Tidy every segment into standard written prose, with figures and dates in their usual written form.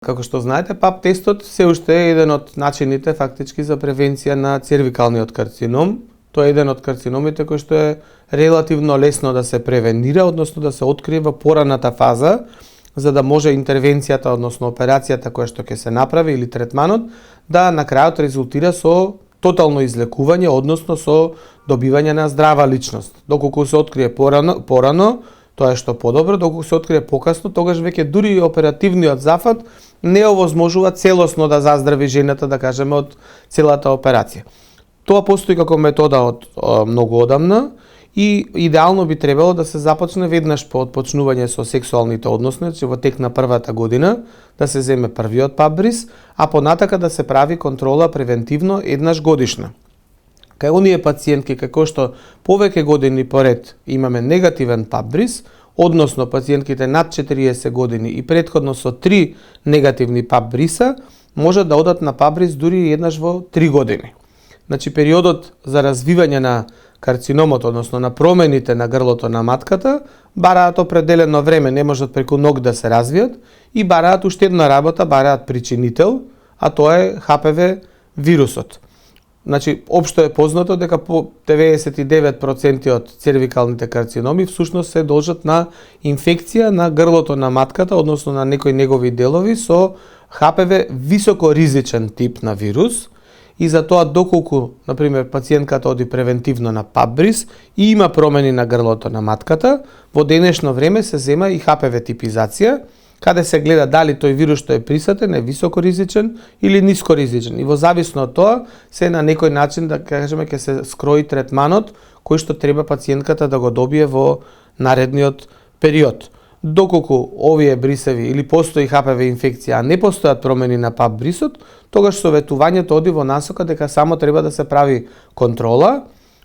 Како што знаете, ПАП тестот се уште е еден од начините фактички за превенција на цервикалниот карцином. Тоа е еден од карциномите кој што е релативно лесно да се превенира, односно да се открие во пораната фаза, за да може интервенцијата, односно операцијата која што ќе се направи или третманот, да на крајот резултира со тотално излекување, односно со добивање на здрава личност. Доколку се открие порано, тоа е што подобро, доколку се открие покасно, тогаш веќе дури и оперативниот зафат не овозможува целосно да заздрави жената, да кажеме, од целата операција. Тоа постои како метода од многу одамна и идеално би требало да се започне веднаш по отпочнување со сексуалните односи, значи во тек на првата година да се земе првиот ПАП бриз, а понатака да се прави контрола превентивно еднаш годишна. Кај оние пациентки како што повеќе години поред имаме негативен ПАП бриз, односно пациентките над 40 години и претходно со 3 негативни ПАП бриса, може да одат на ПАП бриз дури еднаш во 3 години. Значи периодот за развивање на карциномот, односно на промените на грлото на матката, бараат определено време, не можат преку ног да се развијат и бараат уште една работа, бараат причинител, а тоа е ХПВ вирусот. Значи, општо е познато дека по 99% од цервикалните карциноми всушност се должат на инфекција на грлото на матката, односно на некои негови делови со ХПВ високоризичен тип на вирус. И за тоа доколку, например, пациентката оди превентивно на ПАП бриз и има промени на грлото на матката, во денешно време се зема и ХПВ типизација, каде се гледа дали тој вирус што е присутен е високоризичен или нискоризичен. И во зависно од тоа, се на некој начин, да кажеме, ќе се скрои третманот кој што треба пациентката да го добие во наредниот период. Доколку овие брисеви или постои ХПВ инфекција, а не постојат промени на ПАП брисот, тогаш советувањето оди во насока дека само треба да се прави контрола.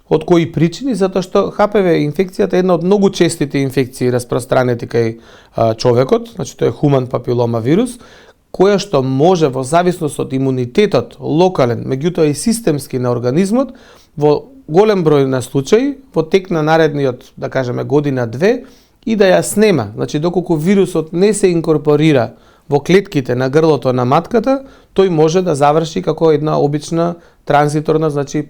Од кои причини? Затоа што ХПВ инфекцијата е една од многу честите инфекции распространети кај човекот, значи тоа е хуман папилома вирус, која што може во зависност од имунитетот локален, меѓутоа и системски на организмот, во голем број на случаи, во тек на наредниот, да кажеме, година-две, и да ја снема. Значи, доколку вирусот не се инкорпорира во клетките на грлото на матката, тој може да заврши како една обична транзиторна, значи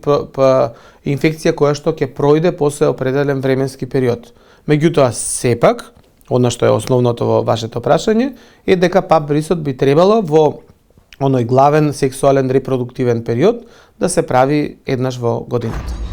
инфекција која што ќе пројде после определен временски период. Меѓутоа, сепак, она што е основното во вашето прашање, е дека ПАП брисот би требало во оној главен сексуален репродуктивен период да се прави еднаш во годината.